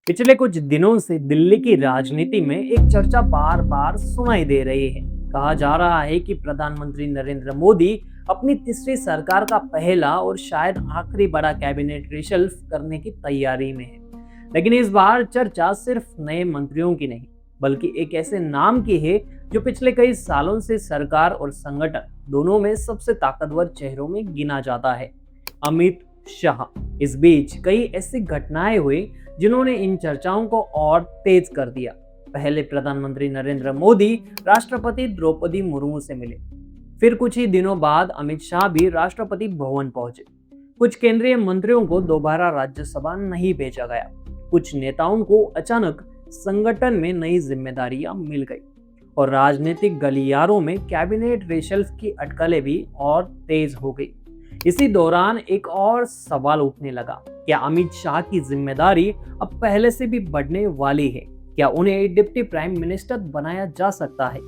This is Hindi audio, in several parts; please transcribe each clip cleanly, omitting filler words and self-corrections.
पिछले कुछ दिनों से दिल्ली की राजनीति में एक चर्चा बार बार सुनाई दे रही है। कहा जा रहा है कि प्रधानमंत्री नरेंद्र मोदी अपनी तीसरी सरकार का पहला और शायद आखिरी बड़ा कैबिनेट रिशल्फ करने की तैयारी में है। लेकिन इस बार चर्चा सिर्फ नए मंत्रियों की नहीं, बल्कि एक ऐसे नाम की है जो पिछले कई सालों से सरकार और संगठन दोनों में सबसे ताकतवर चेहरों में गिना जाता है, अमित शाह। इस बीच कई ऐसी घटनाएं हुई जिन्होंने इन चर्चाओं को और तेज कर दिया। पहले प्रधानमंत्री नरेंद्र मोदी राष्ट्रपति द्रौपदी मुर्मू से मिले। फिर कुछ ही दिनों बाद अमित शाह भी राष्ट्रपति भवन पहुंचे। कुछ केंद्रीय मंत्रियों को दोबारा राज्यसभा नहीं भेजा गया। कुछ नेताओं को अचानक संगठन में नई जिम्मेदारियां मिल गई और राजनीतिक गलियारों में कैबिनेट रेशल्फ की अटकलें भी और तेज हो गई। इसी दौरान एक और सवाल उठने लगा, क्या अमित शाह की जिम्मेदारी अब पहले से भी बढ़ने वाली है? क्या उन्हें डिप्टी प्राइम मिनिस्टर बनाया जा सकता है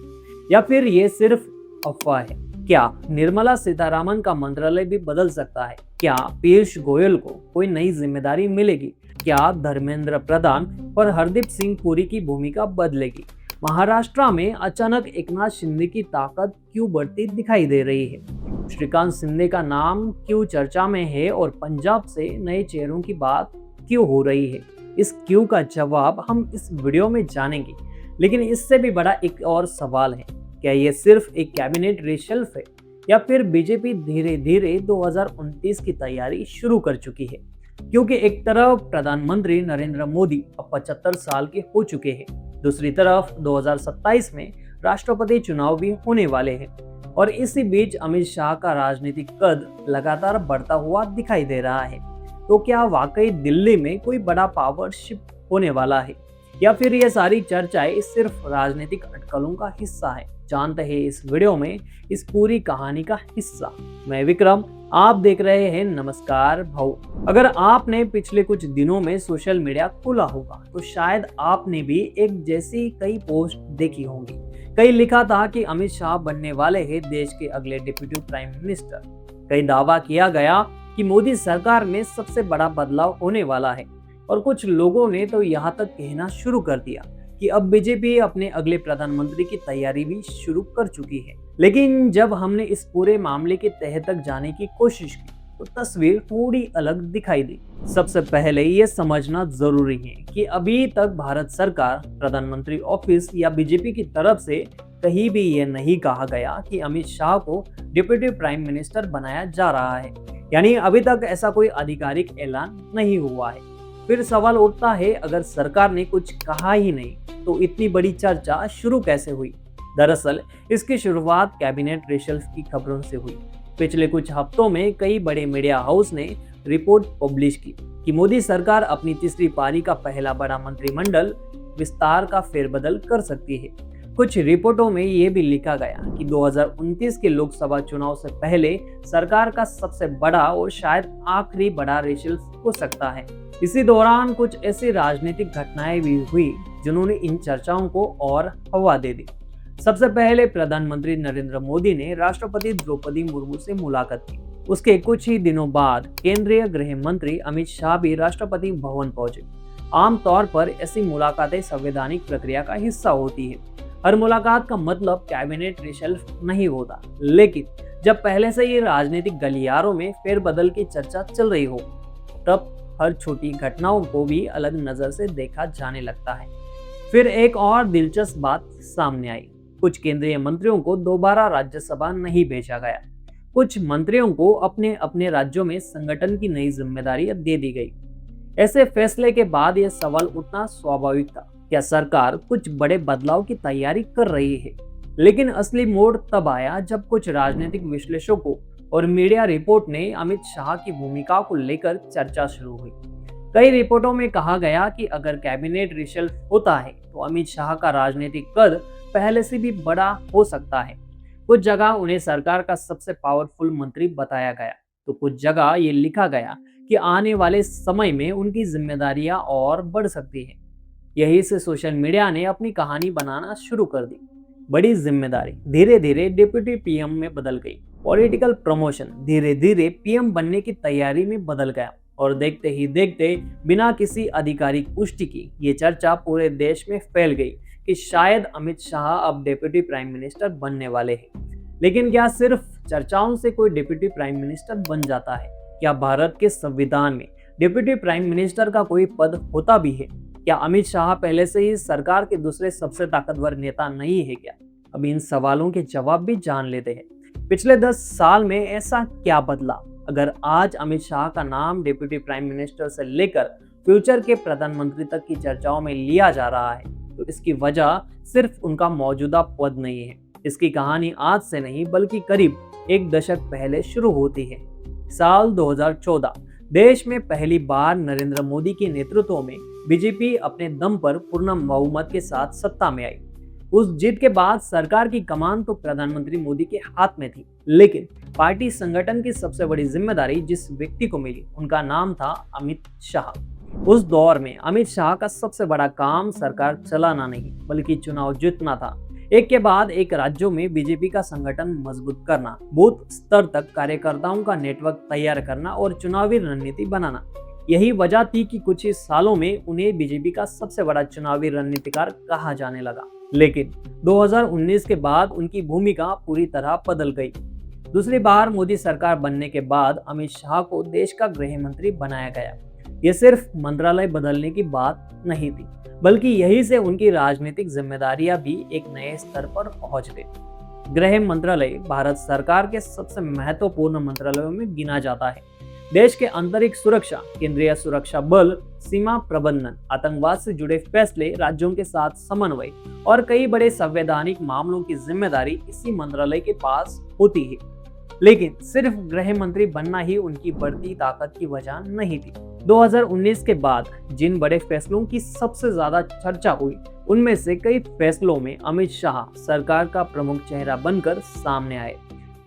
या फिर ये सिर्फ अफवाह है? क्या निर्मला सीतारामन का मंत्रालय भी बदल सकता है? क्या पीयूष गोयल को कोई नई जिम्मेदारी मिलेगी? क्या धर्मेंद्र प्रधान और हरदीप सिंह पुरी की भूमिका बदलेगी? महाराष्ट्र में अचानक एकनाथ शिंदे की ताकत क्यों बढ़ती दिखाई दे रही है? श्रीकांत शिंदे का नाम क्यों चर्चा में है और पंजाब से नए चेहरों की बात क्यों हो रही है? इस क्यों का जवाब हम इस वीडियो में जानेंगे। लेकिन इससे भी बड़ा एक और सवाल है, क्या ये सिर्फ एक कैबिनेट रेशल्फ है या फिर बीजेपी धीरे धीरे 2029 की तैयारी शुरू कर चुकी है? क्योंकि एक तरफ प्रधानमंत्री नरेंद्र मोदी अब 75 साल के हो चुके हैं, दूसरी तरफ 2027 में राष्ट्रपति चुनाव भी होने वाले हैं और इसी बीच अमित शाह का राजनीतिक कद लगातार बढ़ता हुआ दिखाई दे रहा है। तो क्या वाकई दिल्ली में कोई बड़ा पावर शिफ्ट होने वाला है या फिर ये सारी चर्चाएं सिर्फ राजनीतिक अटकलों का हिस्सा है? जानते हैं इस वीडियो में इस पूरी कहानी का हिस्सा। मैं विक्रम, आप देख रहे हैं नमस्कार भाऊ। अगर आपने पिछले कुछ दिनों में सोशल मीडिया खोला होगा तो शायद आपने भी एक जैसी कई पोस्ट देखी होंगी। कई लिखा था कि अमित शाह बनने वाले हैं देश के अगले डिप्टी प्राइम मिनिस्टर। कई दावा किया गया कि मोदी सरकार में सबसे बड़ा बदलाव होने वाला है और कुछ लोगों ने तो यहाँ तक कहना शुरू कर दिया कि अब बीजेपी अपने अगले प्रधानमंत्री की तैयारी भी शुरू कर चुकी है। लेकिन जब हमने इस पूरे मामले के तह तक जाने की कोशिश की तो तस्वीर थोड़ी अलग दिखाई दी। सबसे पहले ये समझना जरूरी है कि अभी तक भारत सरकार, प्रधानमंत्री ऑफिस या बीजेपी की तरफ से कहीं भी ये नहीं कहा गया कि अमित शाह को डिप्टी प्राइम मिनिस्टर बनाया जा रहा है। यानी अभी तक ऐसा कोई आधिकारिक ऐलान नहीं हुआ है। फिर सवाल उठता है, अगर सरकार ने कुछ कहा ही नहीं तो इतनी बड़ी चर्चा शुरू कैसे हुई? दरअसल इसकी शुरुआत कैबिनेट रेशल्फ की खबरों से हुई। पिछले कुछ हफ्तों में कई बड़े मीडिया हाउस ने रिपोर्ट पब्लिश की कि मोदी सरकार अपनी तीसरी पारी का पहला बड़ा मंत्रिमंडल विस्तार का फेरबदल कर सकती है। कुछ रिपोर्टों में यह भी लिखा गया कि 2029 के लोकसभा चुनाव से पहले सरकार का सबसे बड़ा और शायद आखिरी बड़ा रेशल्फ हो सकता है। इसी दौरान कुछ ऐसी राजनीतिक घटनाएं भी हुई जिन्होंने इन चर्चाओं को और हवा दे दी। सबसे पहले प्रधानमंत्री नरेंद्र मोदी ने राष्ट्रपति द्रौपदी मुर्मू से मुलाकात की। उसके कुछ ही दिनों बाद केंद्रीय गृह मंत्री अमित शाह भी राष्ट्रपति भवन पहुंचे। आमतौर पर ऐसी मुलाकातें संवैधानिक प्रक्रिया का हिस्सा होती है। हर मुलाकात का मतलब कैबिनेट रिशल्फ नहीं होता, लेकिन जब पहले से ये राजनीतिक गलियारों में फेरबदल की चर्चा चल रही हो तब हर छोटी घटनाओं को भी अलग नजर से देखा जाने लगता है। फिर एक और दिलचस्प बात सामने आई, कुछ केंद्रीय मंत्रियों को दोबारा राज्यसभा नहीं भेजा गया। कुछ मंत्रियों को अपने अपने राज्यों में संगठन की नई जिम्मेदारियां दे दी गई। ऐसे फैसले के बाद यह सवाल उठना स्वाभाविक था, क्या सरकार कुछ बड़े बदलाव की तैयारी कर रही है? लेकिन असली मोड़ तब आया जब कुछ राजनीतिक विश्लेषकों और मीडिया रिपोर्ट ने अमित शाह की भूमिका को लेकर चर्चा शुरू हुई। कई रिपोर्टों में कहा गया कि अगर कैबिनेट रिशल्फ होता है तो अमित शाह का राजनीतिक कद पहले से भी बड़ा हो सकता है। कुछ जगह उन्हें सरकार का सबसे पावरफुल मंत्री बताया गया तो कुछ जगह ये लिखा गया कि आने वाले समय में उनकी जिम्मेदारियां और बढ़ सकती है। यही से सोशल मीडिया ने अपनी कहानी बनाना शुरू कर दी। बड़ी जिम्मेदारी धीरे धीरे डिप्टी पीएम में बदल गई। पॉलिटिकल प्रमोशन धीरे धीरे पीएम बनने की तैयारी में बदल गया और देखते ही देखते बिना किसी आधिकारिक पुष्टि की ये चर्चा पूरे देश में फैल गई कि शायद अमित शाह अब डिप्टी प्राइम मिनिस्टर बनने वाले हैं। लेकिन क्या सिर्फ चर्चाओं से कोई डिप्टी प्राइम मिनिस्टर बन जाता है? क्या भारत के संविधान में डिप्टी प्राइम मिनिस्टर का कोई पद होता भी है? क्या अमित शाह पहले से ही सरकार के दूसरे सबसे ताकतवर नेता नहीं है क्या? अब इन सवालों के जवाब भी जान लेते हैं। पिछले 10 साल में ऐसा क्या बदला? अगर आज अमित शाह का नाम डिप्टी प्राइम मिनिस्टर से लेकर फ्यूचर के प्रधानमंत्री तक की चर्चाओं में लिया जा रहा है, तो इसकी वजह सिर्फ उनका मौजूदा पद नहीं है। इसकी कहानी आज से नहीं बल्कि करीब एक दशक पहले शुरू होती है। साल 2014 देश में पहली बार नरेंद्र मोदी के नेतृत्व में बीजेपी अपने दम पर पूर्ण बहुमत के साथ सत्ता में आई। उस जीत के बाद सरकार की कमान तो प्रधानमंत्री मोदी के हाथ में थी, लेकिन पार्टी संगठन की सबसे बड़ी जिम्मेदारी जिस व्यक्ति को मिली उनका नाम था अमित शाह। उस दौर में अमित शाह का सबसे बड़ा काम सरकार चलाना नहीं बल्कि चुनाव जीतना था। एक के बाद एक राज्यों में बीजेपी का संगठन मजबूत करना, बूथ स्तर तक कार्यकर्ताओं का नेटवर्क तैयार करना और चुनावी रणनीति बनाना। यही वजह थी कि कुछ ही सालों में उन्हें बीजेपी का सबसे बड़ा चुनावी रणनीतिकार कहा जाने लगा। लेकिन 2019 के बाद उनकी भूमिका पूरी तरह बदल गई। दूसरी बार मोदी सरकार बनने के बाद अमित शाह को देश का गृह मंत्री बनाया गया। ये सिर्फ मंत्रालय बदलने की बात नहीं थी, बल्कि यही से उनकी राजनीतिक जिम्मेदारियां भी एक नए स्तर पर पहुंच गई। गृह मंत्रालय भारत सरकार के सबसे महत्वपूर्ण मंत्रालयों में गिना जाता है। देश के आंतरिक सुरक्षा, केंद्रीय सुरक्षा बल, सीमा प्रबंधन, आतंकवाद से जुड़े फैसले, राज्यों के साथ समन्वय और कई बड़े संवैधानिक मामलों की जिम्मेदारी इसी मंत्रालय के पास होती है। लेकिन सिर्फ गृह मंत्री बनना ही उनकी बढ़ती ताकत की वजह नहीं थी। 2019 के बाद जिन बड़े फैसलों की सबसे ज्यादा चर्चा हुई, उनमें से कई फैसलों में अमित शाह सरकार का प्रमुख चेहरा बनकर सामने आए।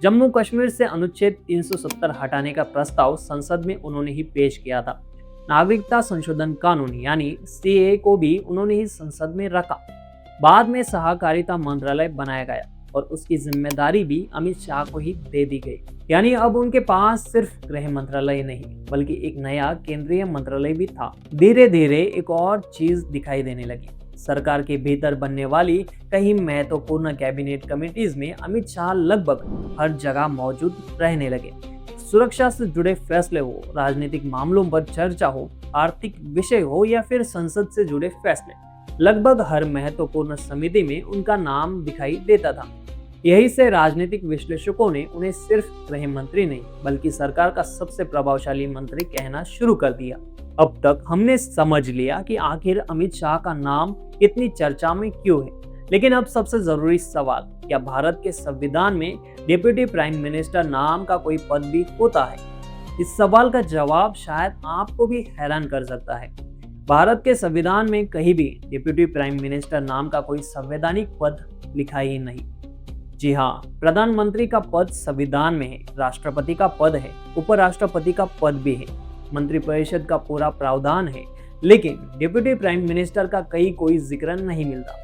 जम्मू कश्मीर से अनुच्छेद 370 हटाने का प्रस्ताव संसद में उन्होंने ही पेश किया था। नागरिकता संशोधन कानून यानी सीएए को भी उन्होंने ही संसद में रखा। बाद में सहकारिता मंत्रालय बनाया गया और उसकी जिम्मेदारी भी अमित शाह को ही दे दी गई। यानी अब उनके पास सिर्फ गृह मंत्रालय नहीं बल्कि एक नया केंद्रीय मंत्रालय भी था। धीरे धीरे एक और चीज दिखाई देने लगी। सरकार के भीतर बनने वाली कई महत्वपूर्ण कैबिनेट कमेटीज में अमित शाह लगभग हर जगह मौजूद रहने लगे। सुरक्षा से जुड़े फैसले हो, राजनीतिक मामलों पर चर्चा हो, आर्थिक विषय हो या फिर संसद से जुड़े फैसले, लगभग हर महत्वपूर्ण समिति में उनका नाम दिखाई देता था। यही से राजनीतिक विश्लेषकों ने उन्हें सिर्फ गृह मंत्री नहीं बल्कि सरकार का सबसे प्रभावशाली मंत्री कहना शुरू कर दिया। अब तक हमने समझ लिया कि आखिर अमित शाह का नाम इतनी चर्चा में क्यों है, लेकिन अब सबसे जरूरी सवाल, क्या भारत के संविधान में डिप्टी प्राइम मिनिस्टर नाम का कोई पद भी होता है? इस सवाल का जवाब शायद आपको भी हैरान कर सकता है। भारत के संविधान में कहीं भी डिप्टी प्राइम मिनिस्टर नाम का कोई संवैधानिक पद लिखा ही नहीं। जी हाँ, प्रधानमंत्री का पद संविधान में है, राष्ट्रपति का पद है, उपराष्ट्रपति का पद भी है, मंत्रिपरिषद का पूरा प्रावधान है, लेकिन डिप्टी प्राइम मिनिस्टर का कोई जिक्र नहीं मिलता।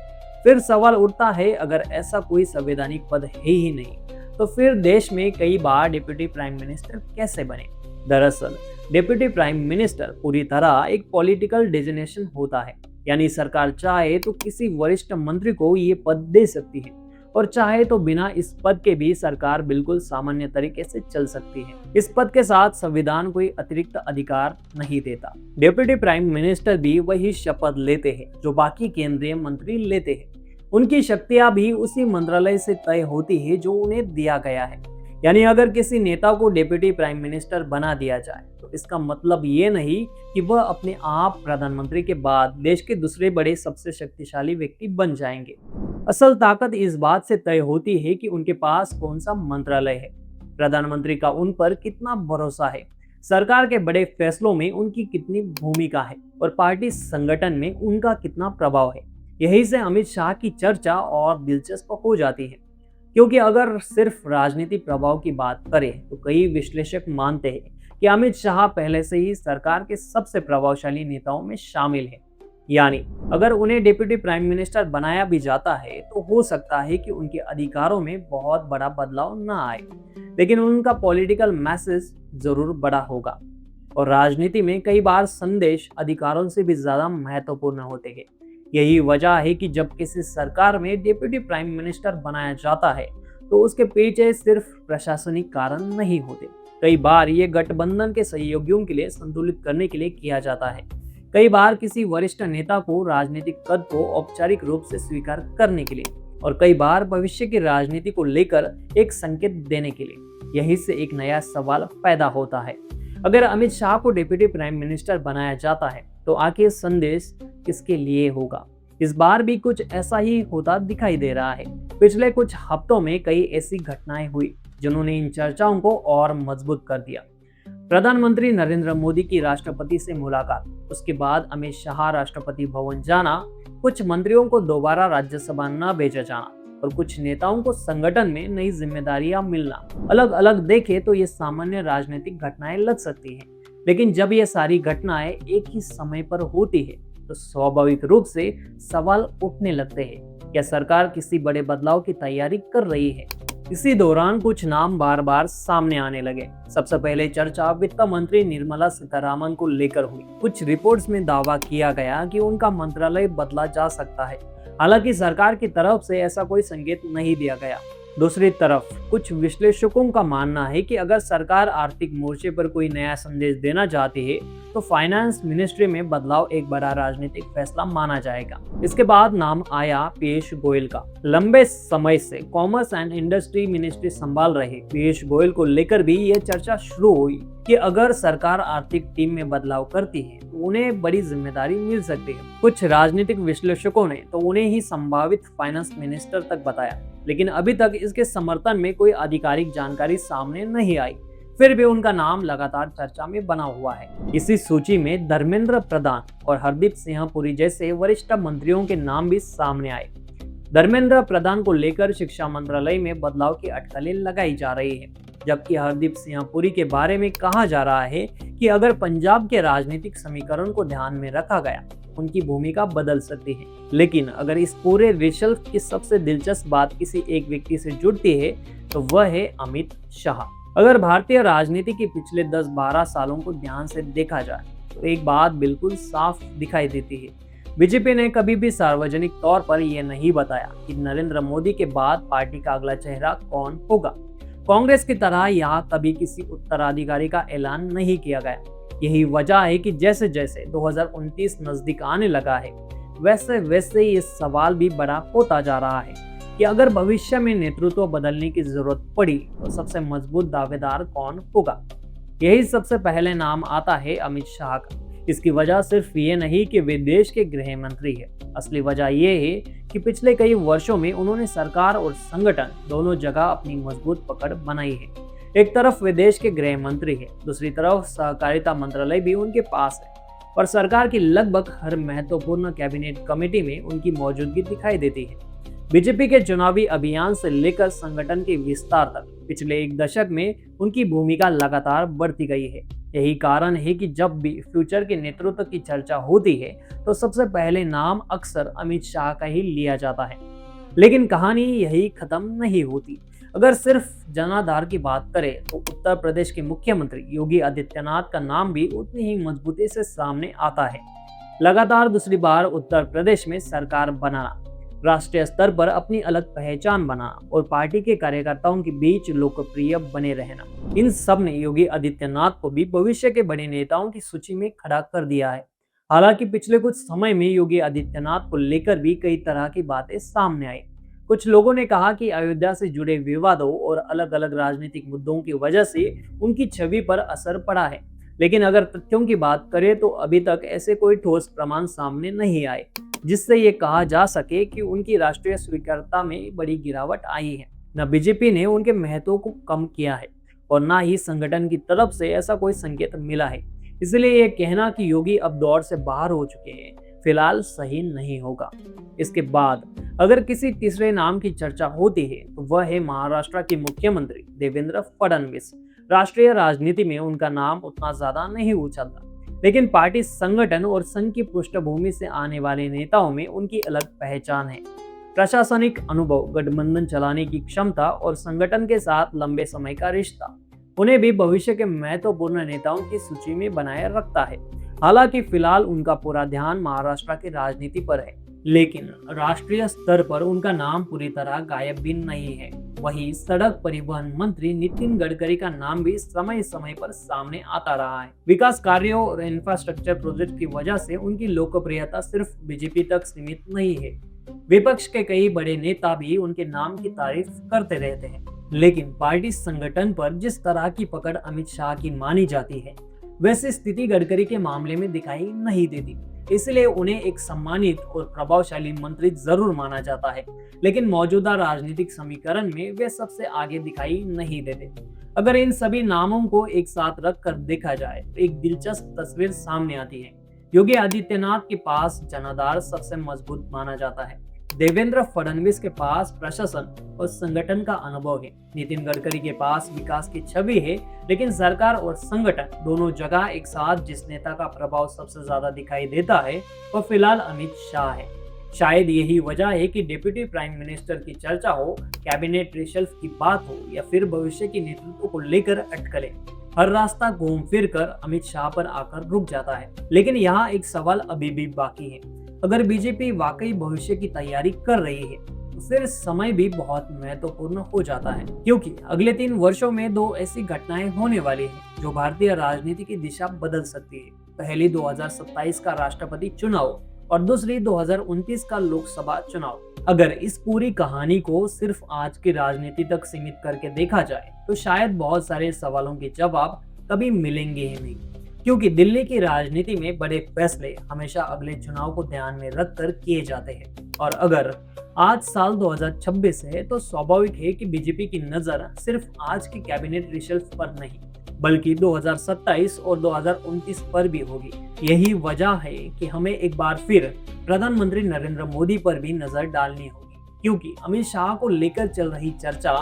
फिर सवाल उठता है, अगर ऐसा कोई संवैधानिक पद है ही नहीं, तो फिर देश में कई बार डिप्टी प्राइम मिनिस्टर कैसे बने? दरअसल डिप्टी प्राइम मिनिस्टर पूरी तरह एक पॉलिटिकल डेजिग्नेशन होता है, यानी सरकार चाहे तो किसी वरिष्ठ मंत्री को ये पद दे सकती है और चाहे तो बिना इस पद के भी सरकार बिल्कुल सामान्य तरीके से चल सकती है। इस पद के साथ संविधान कोई अतिरिक्त अधिकार नहीं देता। डिप्टी प्राइम मिनिस्टर भी वही शपथ लेते हैं जो बाकी केंद्रीय मंत्री लेते हैं। उनकी शक्तियां भी उसी मंत्रालय से तय होती है जो उन्हें दिया गया है। यानी अगर किसी नेता को डिप्टी प्राइम मिनिस्टर बना दिया जाए तो इसका मतलब ये नहीं कि वह अपने आप प्रधानमंत्री के बाद देश के दूसरे बड़े सबसे शक्तिशाली व्यक्ति बन जाएंगे। असल ताकत इस बात से तय होती है कि उनके पास कौन सा मंत्रालय है, प्रधानमंत्री का उन पर कितना भरोसा है, सरकार के बड़े फैसलों में उनकी कितनी भूमिका है और पार्टी संगठन में उनका कितना प्रभाव है। यही से अमित शाह की चर्चा और दिलचस्प हो जाती है, क्योंकि अगर सिर्फ राजनीति प्रभाव की बात करें तो कई विश्लेषक मानते हैं कि अमित शाह पहले से ही सरकार के सबसे प्रभावशाली नेताओं में शामिल है। यानी अगर उन्हें डिप्टी प्राइम मिनिस्टर बनाया भी जाता है तो हो सकता है कि उनके अधिकारों में बहुत बड़ा बदलाव न आए, लेकिन उनका पॉलिटिकल मैसेज जरूर बड़ा होगा। और राजनीति में कई बार संदेश अधिकारों से भी ज्यादा महत्वपूर्ण होते हैं। यही वजह है कि जब किसी सरकार में डिप्टी प्राइम मिनिस्टर बनाया जाता है तो उसके पीछे सिर्फ प्रशासनिक कारण नहीं होते। कई बार ये गठबंधन के सहयोगियों के लिए संतुलित करने के लिए किया जाता है। कई बार किसी वरिष्ठ नेता को राजनीतिक पद को औपचारिक रूप से स्वीकार करने के लिए, और कई बार भविष्य की राजनीति को लेकर एक संकेत देने के लिए। यही से एक नया सवाल पैदा होता है, अगर अमित शाह को डिप्टी प्राइम मिनिस्टर बनाया जाता है तो आखिर संदेश किसके लिए होगा? इस बार भी कुछ ऐसा ही होता दिखाई दे रहा है। पिछले कुछ हफ्तों में कई ऐसी घटनाएं हुई जिन्होंने इन चर्चाओं को और मजबूत कर दिया। प्रधानमंत्री नरेंद्र मोदी की राष्ट्रपति से मुलाकात, उसके बाद अमित शाह राष्ट्रपति भवन जाना, कुछ मंत्रियों को दोबारा राज्यसभा न भेजा जाना और कुछ नेताओं को संगठन में नई जिम्मेदारियां मिलना, अलग अलग देखे तो ये सामान्य राजनीतिक घटनाएं लग सकती हैं। लेकिन जब ये सारी घटनाएं एक ही समय पर होती है तो स्वाभाविक रूप से सवाल उठने लगते हैं, क्या सरकार किसी बड़े बदलाव की तैयारी कर रही है? इसी दौरान कुछ नाम बार बार सामने आने लगे। सबसे पहले चर्चा वित्त मंत्री निर्मला सीतारामन को लेकर हुई। कुछ रिपोर्ट्स में दावा किया गया कि उनका मंत्रालय बदला जा सकता है, हालांकि सरकार की तरफ से ऐसा कोई संकेत नहीं दिया गया। दूसरी तरफ कुछ विश्लेषकों का मानना है कि अगर सरकार आर्थिक मोर्चे पर कोई नया संदेश देना चाहती है तो फाइनेंस मिनिस्ट्री में बदलाव एक बड़ा राजनीतिक फैसला माना जाएगा। इसके बाद नाम आया पीयूष गोयल का। लंबे समय से कॉमर्स एंड इंडस्ट्री मिनिस्ट्री संभाल रहे पीयूष गोयल को लेकर भी यह चर्चा शुरू हुई कि अगर सरकार आर्थिक टीम में बदलाव करती है तो उन्हें बड़ी जिम्मेदारी मिल सकती है। कुछ राजनीतिक विश्लेषकों ने तो उन्हें ही संभावित फाइनेंस मिनिस्टर तक बताया, लेकिन अभी तक इसके समर्थन में कोई आधिकारिक जानकारी सामने नहीं आई। फिर भी उनका नाम लगातार चर्चा में बना हुआ है। इसी सूची में धर्मेंद्र प्रधान और हरदीप सिंह पुरी जैसे वरिष्ठ मंत्रियों के नाम भी सामने आए। धर्मेंद्र प्रधान को लेकर शिक्षा मंत्रालय में बदलाव की अटकलें लगाई जा रही है, जबकि हरदीप सिंह पुरी के बारे में कहा जा रहा है कि अगर पंजाब के राजनीतिक समीकरण को ध्यान में रखा गया उनकी भूमिका बदल सकती है। लेकिन अगर इस पूरे रिशल्फ की सबसे दिलचस्प बात किसी एक व्यक्ति से जुड़ती है तो वह है अमित शाह। अगर भारतीय राजनीति के पिछले 10-12 सालों को ध्यान से देखा जाए तो एक बात बिल्कुल साफ दिखाई देती है। बीजेपी ने कभी भी सार्वजनिक तौर पर यह नहीं बताया कि नरेंद्र मोदी के बाद पार्टी का अगला चेहरा कौन होगा। कांग्रेस की तरह यहाँ कभी किसी उत्तराधिकारी का ऐलान नहीं किया गया। यही वजह है कि जैसे जैसे 2029 नजदीक आने लगा है वैसे वैसे ये सवाल भी बड़ा होता जा रहा है कि अगर भविष्य में नेतृत्व बदलने की जरूरत पड़ी तो सबसे मजबूत दावेदार कौन होगा। यही सबसे पहले नाम आता है अमित शाह का। इसकी वजह सिर्फ ये नहीं कि वे देश के गृह मंत्री है, असली वजह ये है कि पिछले कई वर्षों में उन्होंने सरकार और संगठन दोनों जगह अपनी मजबूत पकड़ बनाई है। एक तरफ वे देश के गृह मंत्री है, दूसरी तरफ सहकारिता मंत्रालय भी उनके पास है और सरकार की लगभग हर महत्वपूर्ण कैबिनेट कमेटी में उनकी मौजूदगी दिखाई देती है। बीजेपी के चुनावी अभियान से लेकर संगठन के विस्तार तक पिछले एक दशक में उनकी भूमिका लगातार बढ़ती गई है। यही कारण है कि जब भी फ्यूचर के नेतृत्व की चर्चा होती है तो सबसे पहले नाम अक्सर अमित शाह का ही लिया जाता है। लेकिन कहानी यही खत्म नहीं होती। अगर सिर्फ जनाधार की बात करें तो उत्तर प्रदेश के मुख्यमंत्री योगी आदित्यनाथ का नाम भी उतनी ही मजबूती से सामने आता है। लगातार दूसरी बार उत्तर प्रदेश में सरकार बनाना, राष्ट्रीय स्तर पर अपनी अलग पहचान बनाना और पार्टी के कार्यकर्ताओं के बीच लोकप्रिय बने रहना, इन सब ने योगी आदित्यनाथ को भी भविष्य के बड़े नेताओं की सूची में खड़ा कर दिया है। हालांकि पिछले कुछ समय में योगी आदित्यनाथ को लेकर भी कई तरह की बातें सामने आई। कुछ लोगों ने कहा कि अयोध्या से जुड़े विवादों और अलग अलग राजनीतिक मुद्दों की वजह से उनकी छवि पर असर पड़ा है, लेकिन अगर तथ्यों की बात करें तो अभी तक ऐसे कोई ठोस प्रमाण सामने नहीं आए जिससे ये कहा जा सके कि उनकी राष्ट्रीय स्वीकार्यता में बड़ी गिरावट आई है। न बीजेपी ने उनके महत्व को कम किया है और न ही संगठन की तरफ से ऐसा कोई संकेत मिला है। इसलिए ये कहना कि योगी अब दौर से बाहर हो चुके हैं फिलहाल सही नहीं होगा। इसके बाद अगर किसी तीसरे नाम की चर्चा होती है तो वह है महाराष्ट्र के मुख्यमंत्री देवेंद्र फडणवीस। राष्ट्रीय राजनीति में उनका नाम उतना ज्यादा नहीं उछलता, लेकिन पार्टी संगठन और संघ की पृष्ठभूमि से आने वाले नेताओं में उनकी अलग पहचान है। प्रशासनिक अनुभव, गठबंधन चलाने की क्षमता और संगठन के साथ लंबे समय का रिश्ता उन्हें भी भविष्य के महत्वपूर्ण नेताओं की सूची में बनाए रखता है। हालांकि फिलहाल उनका पूरा ध्यान महाराष्ट्र की राजनीति पर है, लेकिन राष्ट्रीय स्तर पर उनका नाम पूरी तरह गायब भी नहीं है। वहीं सड़क परिवहन मंत्री नितिन गडकरी का नाम भी समय समय पर सामने आता रहा है। विकास कार्यों और इंफ्रास्ट्रक्चर प्रोजेक्ट की वजह से उनकी लोकप्रियता सिर्फ बीजेपी तक सीमित नहीं है। विपक्ष के कई बड़े नेता भी उनके नाम की तारीफ करते रहते हैं, लेकिन पार्टी संगठन पर जिस तरह की पकड़ अमित शाह की मानी जाती है, वैसी स्थिति गडकरी के मामले में दिखाई नहीं देती। इसलिए उन्हें एक सम्मानित और प्रभावशाली मंत्री जरूर माना जाता है, लेकिन मौजूदा राजनीतिक समीकरण में वे सबसे आगे दिखाई नहीं देते। अगर इन सभी नामों को एक साथ रखकर देखा जाए तो एक दिलचस्प तस्वीर सामने आती है। योगी आदित्यनाथ के पास जनाधार सबसे मजबूत माना जाता है। देवेंद्र फडणवीस के पास प्रशासन और संगठन का अनुभव है। नितिन गडकरी के पास विकास की छवि है, लेकिन सरकार और संगठन दोनों जगह एक साथ जिस नेता का प्रभाव सबसे ज्यादा दिखाई देता है वह फिलहाल अमित शाह है। शायद यही वजह है कि डिप्टी प्राइम मिनिस्टर की चर्चा हो, कैबिनेट रिशल्फ की बात हो या फिर भविष्य की नेतृत्व को लेकर अटकलें, हर रास्ता घूम फिर कर अमित शाह पर आकर रुक जाता है। लेकिन यहाँ एक सवाल अभी भी बाकी है। अगर बीजेपी वाकई भविष्य की तैयारी कर रही है तो फिर समय भी बहुत महत्वपूर्ण हो जाता है, क्योंकि अगले 3 वर्षों में 2 ऐसी घटनाएं होने वाली हैं जो भारतीय राजनीति की दिशा बदल सकती है। पहली 2027 का राष्ट्रपति चुनाव और दूसरी 2029 का लोकसभा चुनाव। अगर इस पूरी कहानी को सिर्फ आज की राजनीति तक सीमित करके देखा जाए तो शायद बहुत सारे सवालों के जवाब कभी मिलेंगे ही नहीं, क्योंकि दिल्ली की राजनीति में बड़े फैसले हमेशा अगले चुनाव को ध्यान में रखकर किए जाते हैं। और अगर आज साल 2026 है तो स्वाभाविक है कि बीजेपी की नजर सिर्फ आज की कैबिनेट रिशल्फ पर नहीं बल्कि 2027 और 2029 पर भी होगी। यही वजह है कि हमें एक बार फिर प्रधानमंत्री नरेंद्र मोदी पर भी नजर डालनी होगी, क्योंकि अमित शाह को लेकर चल रही चर्चा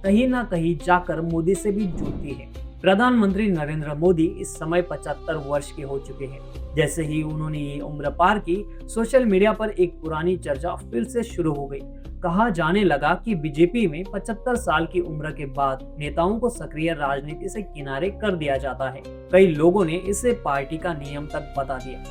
कहीं ना कहीं जाकर मोदी से भी जुड़ती है। प्रधानमंत्री नरेंद्र मोदी इस समय 75 वर्ष के हो चुके हैं। जैसे ही उन्होंने ये उम्र पार की, सोशल मीडिया पर एक पुरानी चर्चा फिर से शुरू हो गई। कहा जाने लगा कि बीजेपी में 75 साल की उम्र के बाद नेताओं को सक्रिय राजनीति से किनारे कर दिया जाता है। कई लोगों ने इसे पार्टी का नियम तक बता दिया,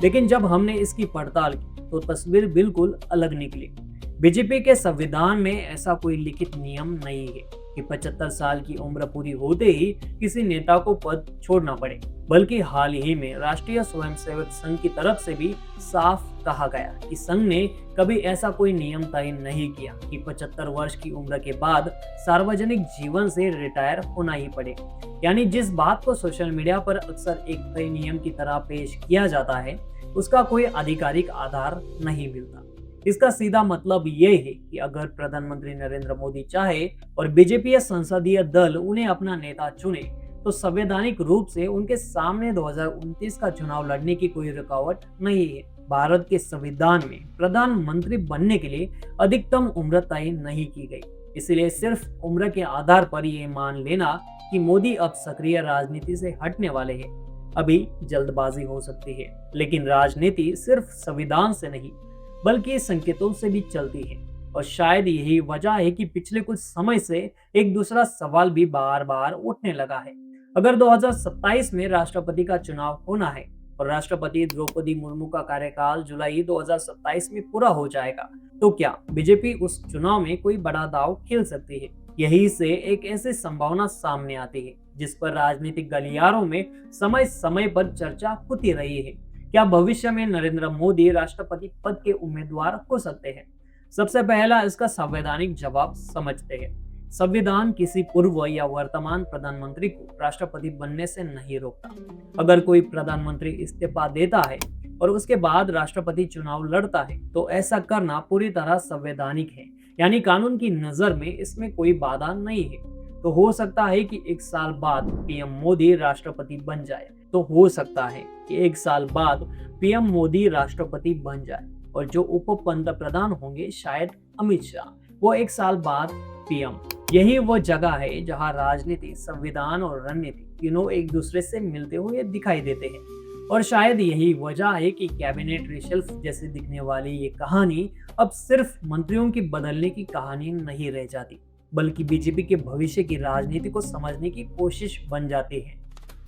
लेकिन जब हमने इसकी पड़ताल की तो तस्वीर बिल्कुल अलग निकली। बीजेपी के संविधान में ऐसा कोई लिखित नियम नहीं है कि 75 साल की उम्र पूरी होते ही किसी नेता को पद छोड़ना पड़े, बल्कि हाल ही में राष्ट्रीय स्वयंसेवक संघ की तरफ से भी साफ कहा गया कि संघ ने कभी ऐसा कोई नियम तय नहीं किया कि 75 वर्ष की उम्र के बाद सार्वजनिक जीवन से रिटायर होना ही पड़े। यानी जिस बात को सोशल मीडिया पर अक्सर एक तय नियम की तरह पेश किया जाता है, उसका कोई आधिकारिक आधार नहीं मिलता। इसका सीधा मतलब ये है कि अगर प्रधानमंत्री नरेंद्र मोदी चाहे और बीजेपी संसदीय दल उन्हें अपना नेता चुने तो संवैधानिक रूप से उनके सामने 2029 का चुनाव लड़ने की कोई रुकावट नहीं है। भारत के संविधान में प्रधानमंत्री बनने के लिए अधिकतम उम्र तय नहीं की गई, इसलिए सिर्फ उम्र के आधार पर ये मान लेना कि मोदी अब सक्रिय राजनीति से हटने वाले हैं, अभी जल्दबाजी हो सकती है। लेकिन राजनीति सिर्फ संविधान से नहीं बल्कि संकेतों से भी चलती है, और शायद यही वजह है कि पिछले कुछ समय से एक दूसरा सवाल भी बार बार उठने लगा है। अगर 2027 में राष्ट्रपति का चुनाव होना है और राष्ट्रपति द्रौपदी मुर्मू का कार्यकाल जुलाई 2027 में पूरा हो जाएगा, तो क्या बीजेपी उस चुनाव में कोई बड़ा दांव खेल सकती है? यही से एक ऐसी संभावना सामने आती है जिस पर राजनीतिक गलियारों में समय समय पर चर्चा होती रही है। क्या भविष्य में नरेंद्र मोदी राष्ट्रपति पद के उम्मीदवार हो सकते हैं? सबसे पहला इसका संवैधानिक जवाब समझते हैं। संविधान किसी पूर्व या वर्तमान प्रधानमंत्री को राष्ट्रपति बनने से नहीं रोकता। अगर कोई प्रधानमंत्री इस्तीफा देता है और उसके बाद राष्ट्रपति चुनाव लड़ता है तो ऐसा करना पूरी तरह संवैधानिक है, यानी कानून की नजर में इसमें कोई बाधा नहीं है। तो हो सकता है कि 1 साल बाद पीएम मोदी राष्ट्रपति बन जाए, तो हो सकता है कि 1 साल बाद पीएम मोदी राष्ट्रपति बन जाए और जो उप पंतप्रधान होंगे शायद अमित शाह, वो 1 साल बाद पीएम। यही वो जगह है जहां राजनीति, संविधान और रणनीति तीनों एक दूसरे से मिलते हुए दिखाई देते हैं। और शायद यही वजह है कि कैबिनेट रिशल्फ जैसे दिखने वाली ये कहानी अब सिर्फ मंत्रियों की बदलने की कहानी नहीं रह जाती, बल्कि बीजेपी के भविष्य की राजनीति को समझने की कोशिश बन जाती है।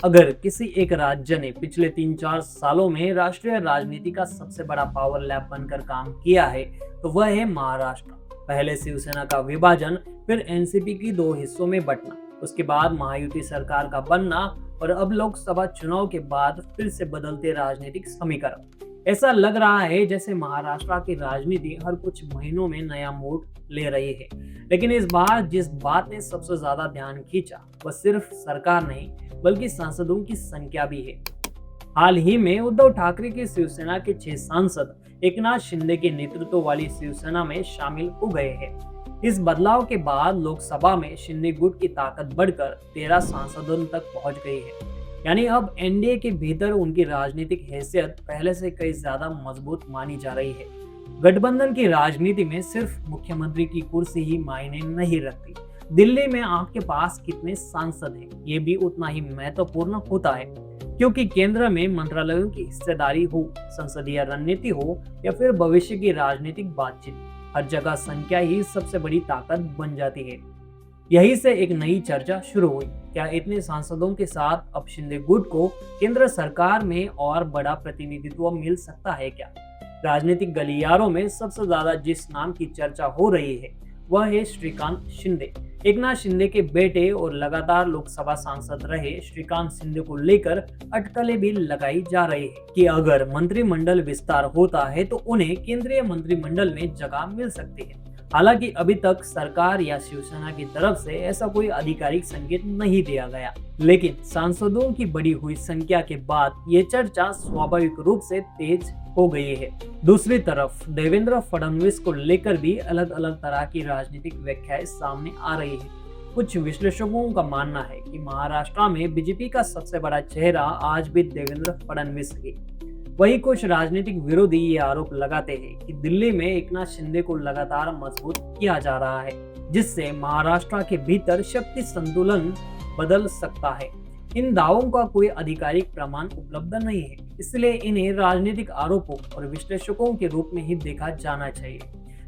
अगर किसी एक राज्य ने पिछले 3-4 सालों में राष्ट्रीय राजनीति का सबसे बड़ा पावर लैब बनकर काम किया है तो वह है महाराष्ट्र। पहले शिवसेना का विभाजन, फिर एनसीपी की दो हिस्सों में बंटना, उसके बाद महायुति सरकार का बनना और अब लोकसभा चुनाव के बाद फिर से बदलते राजनीतिक समीकरण। ऐसा लग रहा है जैसे महाराष्ट्र की राजनीति हर कुछ महीनों में नया मोड़ ले रही है। लेकिन इस बार जिस बात ने सबसे ज्यादा ध्यान खींचा वह सिर्फ सरकार नहीं बल्कि सांसदों की संख्या भी है। हाल ही में उद्धव ठाकरे की शिवसेना के 6 सांसद एकनाथ शिंदे के नेतृत्व वाली शिवसेना में शामिल हो गए हैं। इस बदलाव के बाद लोकसभा में शिंदे गुट की ताकत बढ़कर 13 सांसदों तक पहुंच गई है। यानी अब एनडीए के भीतर उनकी राजनीतिक हैसियत पहले से कई ज्यादा मजबूत मानी जा रही है। गठबंधन की राजनीति में सिर्फ मुख्यमंत्री की कुर्सी ही मायने नहीं रखती, दिल्ली में आपके पास कितने सांसद हैं ये भी उतना ही महत्वपूर्ण होता है, क्योंकि केंद्र में मंत्रालयों की हिस्सेदारी हो, संसदीय रणनीति हो या फिर भविष्य की राजनीतिक बातचीत, हर जगह संख्या ही सबसे बड़ी ताकत बन जाती है। यही से एक नई चर्चा शुरू हुई, क्या इतने सांसदों के साथ अब शिंदे गुट को केंद्र सरकार में और बड़ा प्रतिनिधित्व मिल सकता है क्या? राजनीतिक गलियारों में सबसे ज्यादा जिस नाम की चर्चा हो रही है वह है श्रीकांत शिंदे। एकनाथ शिंदे के बेटे और लगातार लोकसभा सांसद रहे श्रीकांत शिंदे को लेकर अटकलें भी लगाई जा रही है कि अगर मंत्रिमंडल विस्तार होता है तो उन्हें केंद्रीय मंत्रिमंडल में जगह मिल सकती है। हालांकि अभी तक सरकार या शिवसेना की तरफ से ऐसा कोई आधिकारिक संकेत नहीं दिया गया, लेकिन सांसदों की बढ़ी हुई संख्या के बाद ये चर्चा स्वाभाविक रूप से तेज हो गई है। दूसरी तरफ देवेंद्र फडणवीस को लेकर भी अलग अलग तरह की राजनीतिक व्याख्याएं सामने आ रही है। कुछ विश्लेषकों का मानना है कि महाराष्ट्र में बीजेपी का सबसे बड़ा चेहरा आज भी देवेंद्र फडणवीस है। वही कुछ राजनीतिक विरोधी ये आरोप लगाते हैं कि दिल्ली में एकनाथ शिंदे को लगातार मजबूत किया जा रहा है, जिससे महाराष्ट्र के भीतर शक्ति संतुलन बदल सकता है। इन दावों का कोई आधिकारिक प्रमाण उपलब्ध नहीं है, इसलिए इन्हें राजनीतिक आरोपों और विश्लेषकों के रूप में ही देखा जाना चाहिए।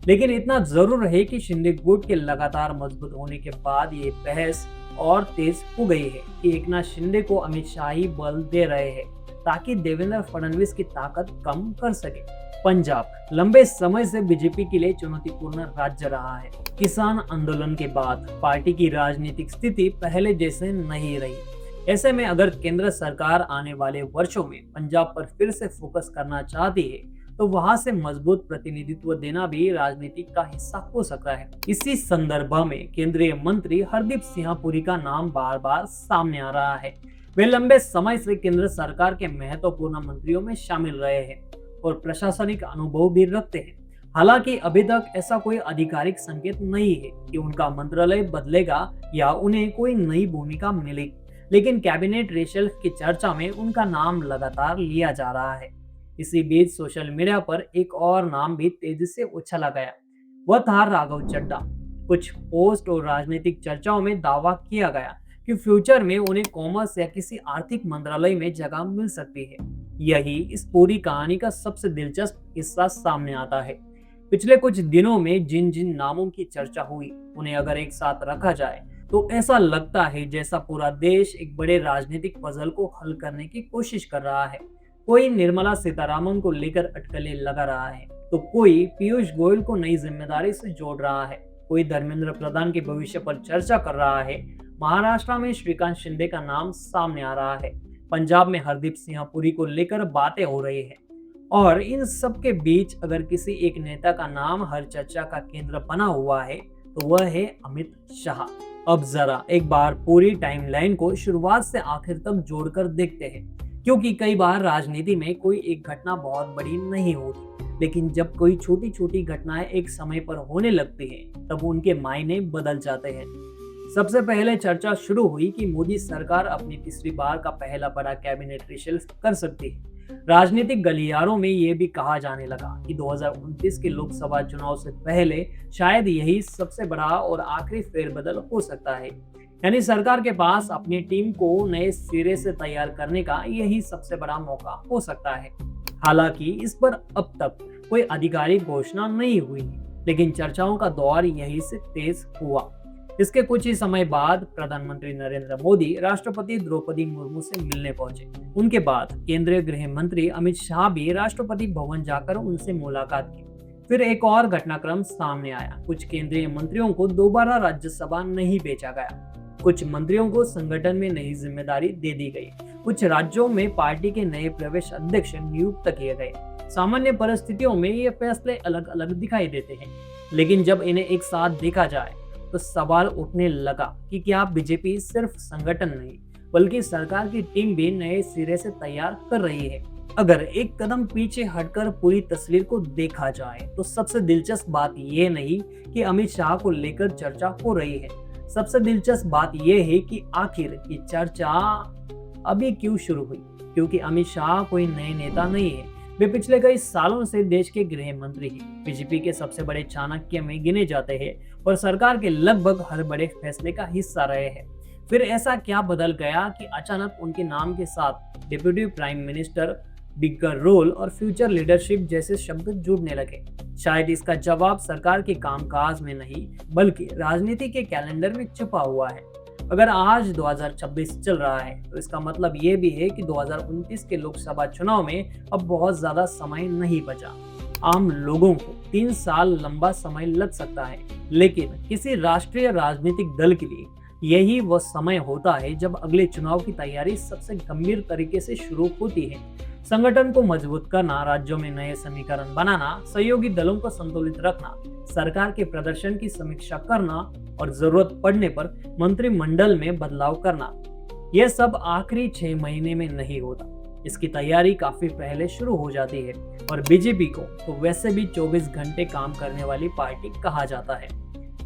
लेकिन इतना जरूर है कि शिंदे गुट के लगातार मजबूत होने के बाद ये बहस और तेज हो गई है कि एकनाथ शिंदे को अमित शाह ही बल दे रहे हैं ताकि देवेंद्र फडणवीस की ताकत कम कर सके। पंजाब लंबे समय से बीजेपी के लिए चुनौतीपूर्ण राज्य रहा है। किसान आंदोलन के बाद पार्टी की राजनीतिक स्थिति पहले जैसे नहीं रही। ऐसे में अगर केंद्र सरकार आने वाले वर्षों में पंजाब पर फिर से फोकस करना चाहती है तो वहां से मजबूत प्रतिनिधित्व देना भी राजनीति का हिस्सा हो सकता है। इसी संदर्भ में केंद्रीय मंत्री हरदीप सिंह पुरी का नाम बार बार सामने आ रहा है। वे लंबे समय से केंद्र सरकार के महत्वपूर्ण मंत्रियों में शामिल रहे हैं और प्रशासनिक अनुभव भी रखते हैं। हालांकि अभी तक ऐसा कोई आधिकारिक संकेत नहीं है कि उनका मंत्रालय बदलेगा या उन्हें कोई नई भूमिका मिलेगी, लेकिन कैबिनेट रेशल्फ की चर्चा में उनका नाम लगातार लिया जा रहा है। इसी बीच सोशल मीडिया पर एक और नाम भी तेजी से उछला गया, वह था राघव चड्ढा। कुछ पोस्ट और राजनीतिक चर्चाओं में दावा किया गया कि फ्यूचर में उन्हें कॉमर्स या किसी आर्थिक मंत्रालय में जगह मिल सकती है। यही इस पूरी कहानी का सबसे दिलचस्प हिस्सा सामने आता है। पिछले कुछ दिनों में जिन जिन नामों की चर्चा हुई उन्हें अगर एक साथ रखा जाए तो ऐसा लगता है जैसा पूरा देश एक बड़े राजनीतिक पजल को हल करने की कोशिश कर रहा है। कोई निर्मला सीतारामन को लेकर अटकलें लगा रहा है तो कोई पीयूष गोयल को नई जिम्मेदारी से जोड़ रहा है, कोई धर्मेंद्र प्रधान के भविष्य पर चर्चा कर रहा है। महाराष्ट्र में श्रीकांत शिंदे का नाम सामने आ रहा है, पंजाब में हरदीप सिंह पुरी को लेकर बातें हो रही है और इन सब के बीच अगर किसी एक नेता का नाम हर चर्चा का केंद्र बना हुआ है तो वह है अमित शाह। अब जरा एक बार पूरी टाइमलाइन को शुरुआत से आखिर तक जोड़कर देखते हैं, क्योंकि कई बार राजनीति में कोई एक घटना बहुत बड़ी नहीं होती, लेकिन जब कोई छोटी छोटी घटनाएं एक समय पर होने लगती हैं तब उनके मायने बदल जाते हैं। सबसे पहले चर्चा शुरू हुई कि मोदी सरकार अपनी तीसरी बार का पहला बड़ा कैबिनेट रेशल्फ कर सकती है। राजनीतिक गलियारों में यह भी कहा जाने लगा कि 2029 के लोकसभा चुनाव से पहले शायद यही सबसे बड़ा और आखिरी फेरबदल हो सकता है, यानी सरकार के पास अपनी टीम को नए सिरे से तैयार करने का यही सबसे बड़ा मौका हो सकता है। हालांकि इस पर अब तक कोई आधिकारिक घोषणा नहीं हुई, लेकिन चर्चाओं का दौर यही से तेज हुआ। इसके कुछ ही समय बाद प्रधानमंत्री नरेंद्र मोदी राष्ट्रपति द्रौपदी मुर्मू से मिलने पहुंचे। उनके बाद केंद्रीय गृह मंत्री अमित शाह भी राष्ट्रपति भवन जाकर उनसे मुलाकात की। फिर एक और घटनाक्रम सामने आया। कुछ केंद्रीय मंत्रियों को दोबारा राज्यसभा नहीं भेजा गया। कुछ मंत्रियों को संगठन में नई जिम्मेदारी दे दी गई। कुछ राज्यों में पार्टी के नए प्रदेश अध्यक्ष नियुक्त किए गए। सामान्य परिस्थितियों में ये फैसले अलग अलग दिखाई देते हैं, लेकिन जब इन्हें एक साथ देखा जाए तो सवाल उठने लगा कि क्या बीजेपी सिर्फ संगठन नहीं बल्कि सरकार की टीम भी नए सिरे से तैयार कर रही है। अगर एक कदम पीछे हटकर पूरी तस्वीर को देखा जाए तो सबसे दिलचस्प बात यह नहीं कि अमित शाह को लेकर चर्चा हो रही है। सबसे दिलचस्प बात यह है कि आखिर ये चर्चा अभी क्यों शुरू हुई, क्योंकि अमित शाह कोई नए नेता नहीं है। वे पिछले कई सालों से देश के गृह मंत्री हैं, बीजेपी के सबसे बड़े चाणक्य में गिने जाते हैं और सरकार के लगभग हर बड़े फैसले का हिस्सा रहे हैं। फिर ऐसा क्या बदल गया कि अचानक उनके नाम के साथ deputy prime minister, bigger role और फ्यूचर लीडरशिप जैसे शब्द जुड़ने लगे? शायद इसका जवाब सरकार के कामकाज में नहीं बल्कि राजनीति के कैलेंडर में छुपा हुआ है। अगर आज 2026 चल रहा है तो इसका मतलब ये भी है कि 2029 के लोकसभा चुनाव में अब बहुत ज्यादा समय नहीं बचा। आम लोगों को 3 साल लंबा समय लग सकता है, लेकिन किसी राष्ट्रीय राजनीतिक दल के लिए यही वह समय होता है जब अगले चुनाव की तैयारी सबसे गंभीर तरीके से शुरू होती है। संगठन को मजबूत करना, राज्यों में नए समीकरण बनाना, सहयोगी दलों को संतुलित रखना, सरकार के प्रदर्शन की समीक्षा करना और जरूरत पड़ने पर मंत्रिमंडल में बदलाव करना, यह सब आखिरी 6 महीने में नहीं होता। इसकी तैयारी काफी पहले शुरू हो जाती है और बीजेपी को तो वैसे भी 24 घंटे काम करने वाली पार्टी कहा जाता है।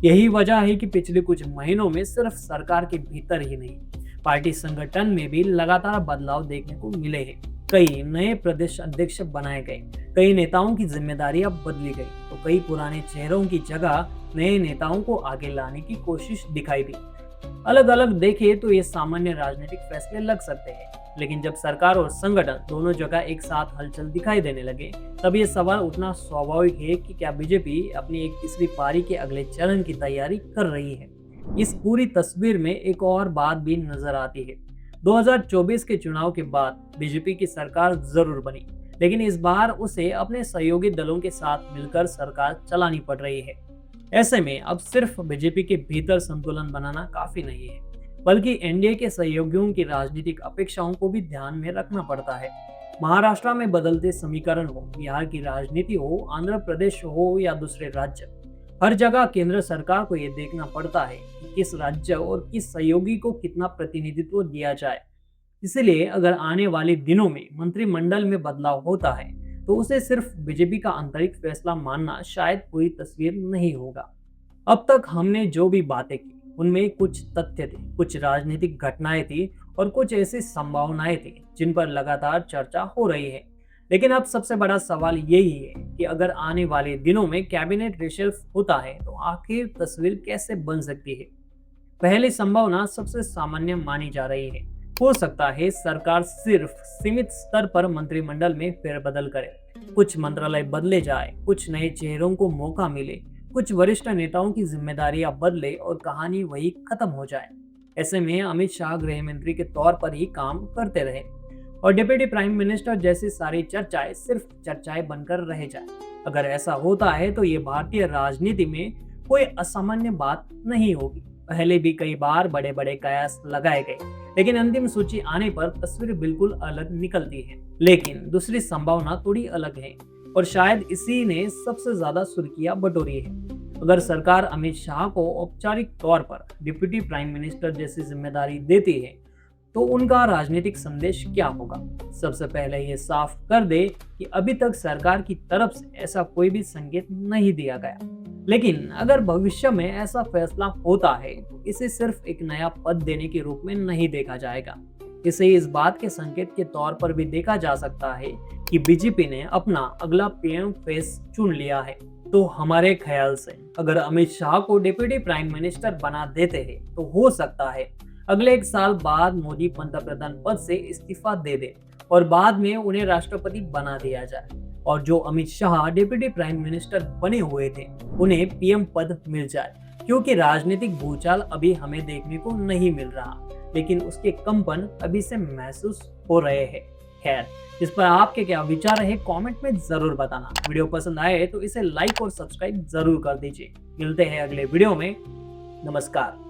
यही वजह है कि पिछले कुछ महीनों में सिर्फ सरकार के भीतर ही नहीं, पार्टी संगठन में भी लगातार बदलाव देखने को मिले हैं। कई नए प्रदेश अध्यक्ष बनाए गए, कई नेताओं की जिम्मेदारियां बदली गई, तो कई पुराने चेहरों की जगह नए नेताओं को आगे लाने की कोशिश दिखाई दी। अलग अलग देखे तो ये सामान्य राजनीतिक फैसले लग सकते हैं, लेकिन जब सरकार और संगठन दोनों जगह एक साथ हलचल दिखाई देने लगे, तब ये सवाल उठना स्वाभाविक है कि क्या बीजेपी अपनी एक तीसरी पारी के अगले चरण की तैयारी कर रही है। इस पूरी तस्वीर में एक और बात भी नजर आती है। 2024 के चुनाव के बाद बीजेपी की सरकार जरूर बनी, लेकिन इस बार उसे अपने सहयोगी दलों के साथ मिलकर सरकार चलानी पड़ रही है। ऐसे में अब सिर्फ बीजेपी के भीतर संतुलन बनाना काफी नहीं है, बल्कि एनडीए के सहयोगियों की राजनीतिक अपेक्षाओं को भी ध्यान में रखना पड़ता है। महाराष्ट्र में बदलते समीकरण हो, बिहार की राजनीति हो, आंध्र प्रदेश हो या दूसरे राज्य, हर जगह केंद्र सरकार को यह देखना पड़ता है कि किस राज्य और किस सहयोगी को कितना प्रतिनिधित्व दिया जाए। इसलिए अगर आने वाले दिनों में मंत्रिमंडल में बदलाव होता है तो उसे सिर्फ बीजेपी का आंतरिक फैसला मानना शायद पूरी तस्वीर नहीं होगा। अब तक हमने जो भी बातें की उनमें कुछ तथ्य थे, कुछ राजनीतिक घटनाएं थी और कुछ ऐसी संभावनाएं थी जिन पर लगातार चर्चा हो रही है। लेकिन अब सबसे बड़ा सवाल यही है कि अगर आने वाले दिनों में कैबिनेट रिशफ होता है तो आखिर तस्वीर कैसे बन सकती है। पहली संभावना सबसे सामान्य मानी जा रही है। हो सकता है सरकार सिर्फ सीमित स्तर पर मंत्रिमंडल में फेरबदल करे, कुछ मंत्रालय बदले जाए, कुछ नए चेहरों को मौका मिले, कुछ वरिष्ठ नेताओं की जिम्मेदारियां बदले और कहानी वही खत्म हो जाए। ऐसे में अमित शाह गृह मंत्री के तौर पर ही काम करते रहे और डिप्टी प्राइम मिनिस्टर जैसी सारी चर्चाएं सिर्फ चर्चाएं बनकर रह जाए। अगर ऐसा होता है तो ये भारतीय राजनीति में कोई असामान्य बात नहीं होगी। पहले भी कई बार बड़े बड़े कयास लगाए गए, लेकिन अंतिम सूची आने पर तस्वीर बिल्कुल अलग निकलती है। लेकिन दूसरी संभावना थोड़ी अलग है और शायद इसी ने सबसे ज्यादा सुर्खियां बटोरी है। अगर सरकार अमित शाह को औपचारिक तौर पर डिप्टी प्राइम मिनिस्टर जैसी जिम्मेदारी देती है तो उनका राजनीतिक संदेश क्या होगा? सबसे पहले ये साफ कर दे कि अभी तक सरकार की तरफ से ऐसा कोई भी संकेत नहीं दिया गया, लेकिन अगर भविष्य में ऐसा फैसला होता है तो इसे सिर्फ एक नया पद देने के रूप में नहीं देखा जाएगा। इसे इस बात के संकेत के तौर पर भी देखा जा सकता है कि बीजेपी ने अपना अगला पीएम फेस चुन लिया है। तो हमारे ख्याल से अगर अमित शाह को डिप्टी प्राइम मिनिस्टर बना देते हैं तो हो सकता है अगले 1 साल बाद मोदी पंतप्रधान पद से इस्तीफा दे दे और बाद में उन्हें राष्ट्रपति बना दिया जाए और जो Amit Shah deputy prime minister बने हुए थे उन्हें पीएम पद मिल जाए। क्योंकि राजनीतिक भूचाल अभी हमें देखने को नहीं मिल रहा, लेकिन उसके कंपन अभी से महसूस हो रहे हैं। खैर, इस पर आपके क्या विचार है कमेंट में जरूर बताना। वीडियो पसंद आए तो इसे लाइक और सब्सक्राइब जरूर कर दीजिए। मिलते हैं अगले वीडियो में। नमस्कार।